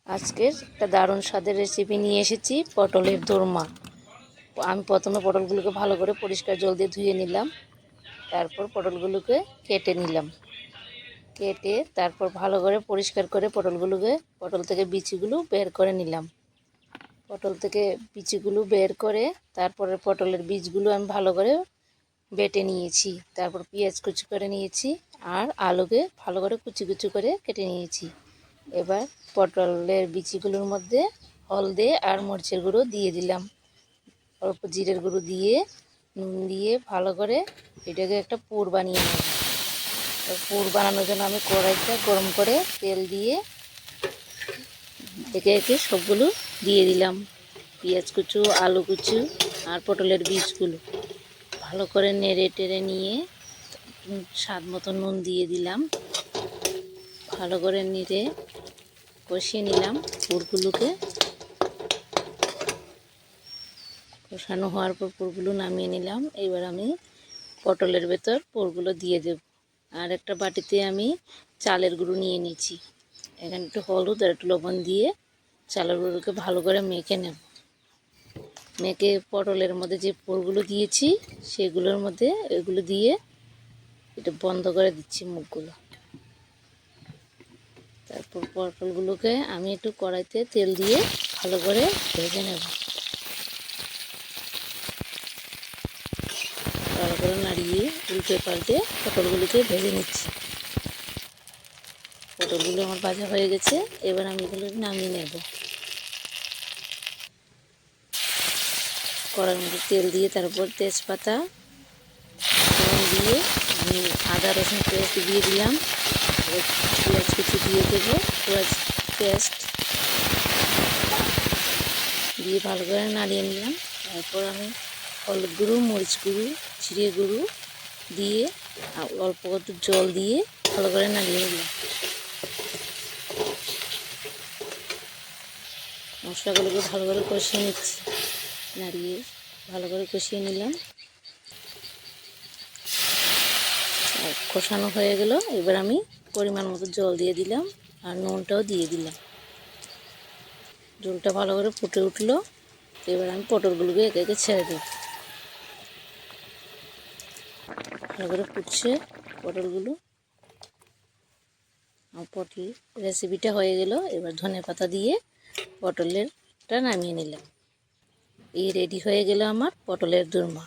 আজকের একটা দারুণ স্বাদের রেসিপি নিয়ে এসেছি, পটলের দোরমা। আমি প্রথমে পটলগুলোকে ভালো করে পরিষ্কার জল দিয়ে ধুয়ে নিলাম। তারপর পটলগুলোকে কেটে নিলাম। কেটে তারপর ভালো করে পরিষ্কার করে পটল থেকে বিচিগুলো বের করে নিলাম। পটল থেকে বিচিগুলো বের করে তারপরে পটলের বীজগুলো আমি ভালো করে বেটে নিয়েছি। তারপর পেঁয়াজ কুচি করে নিয়েছি আর আলুকে ভালো করে কুচি কুচি করে কেটে নিয়েছি। এবার পটলের বিচিগুলোর মধ্যে হলদে আর মরিচের গুঁড়ো দিয়ে দিলাম, অল্প জিরের গুঁড়ো দিয়ে নুন দিয়ে ভালো করে এটাকে একটা পুর বানিয়ে নেব। পুর বানানোর জন্য আমি কড়াইটা গরম করে তেল দিয়ে একে একে সবগুলো দিয়ে দিলাম। পেঁয়াজ কুচু, আলু কুচু আর পটলের বীজগুলো ভালো করে নেড়ে টেড়ে নিয়ে স্বাদ মতো নুন দিয়ে দিলাম। ভালো করে নেড়ে কষিয়ে নিলাম পুরগুলোকে। কষানো হওয়ার পর পুরগুলো নামিয়ে নিলাম। এবার আমি পটলের ভেতর পুরগুলো দিয়ে দেব। আর একটা বাটিতে আমি চালের গুঁড়ো নিয়ে নিয়েছি। এখানে একটু হলুদ আর একটু লবণ দিয়ে চালের গুঁড়োকে ভালো করে মেখে নেব। মেখে পটলের মধ্যে যে পুরগুলো দিয়েছি সেগুলোর মধ্যে এগুলো দিয়ে এটা বন্ধ করে দিচ্ছি মুখগুলো। তারপর পটলগুলোকে আমি একটু কড়াইতে তেল দিয়ে ভালো করে ভেজে নেব। ভালো করে নাড়িয়ে উল্টে পাল্টে পটলগুলোকে ভেজে নিচ্ছি। পটলগুলো আমার ভাজা হয়ে গেছে। এবার আমি এগুলো নামিয়ে নেব। কড়াইয়ের মধ্যে তেল দিয়ে তারপর তেজপাতা দিয়ে আমি আদা রসুন পেস্ট দিয়ে দিলাম। পেঁয়াজ কুচি দিয়ে দেবো। পেঁয়াজ পেস্ট দিয়ে ভালো করে নাড়িয়ে নিলাম। তারপর আমি হলুদ গুঁড়ো, মরিচ গুঁড়ো, জিরে গুঁড়ো দিয়ে অল্প একটু জল দিয়ে ভালো করে নাড়িয়ে নিলাম। মশলাগুলোকে ভালো করে কষিয়ে নিচ্ছি। নাড়িয়ে ভালো করে কষিয়ে নিলাম। কষানো হয়ে গেল। এবার আমি পরিমাণ মতো জল দিয়ে দিলাম আর নুনটাও দিয়ে দিলাম। জলটা ভালো করে ফুটে উঠলো। এবার আমি পটলগুলোকে একে একে ছেড়ে দেব। ভালো করে ফুটছে পটলগুলো। আমার পটল রেসিপিটা হয়ে গেল। এবার ধনেপাতা দিয়ে পটলেরটা নামিয়ে নিলাম। এই রেডি হয়ে গেল আমার পটলের দোরমা।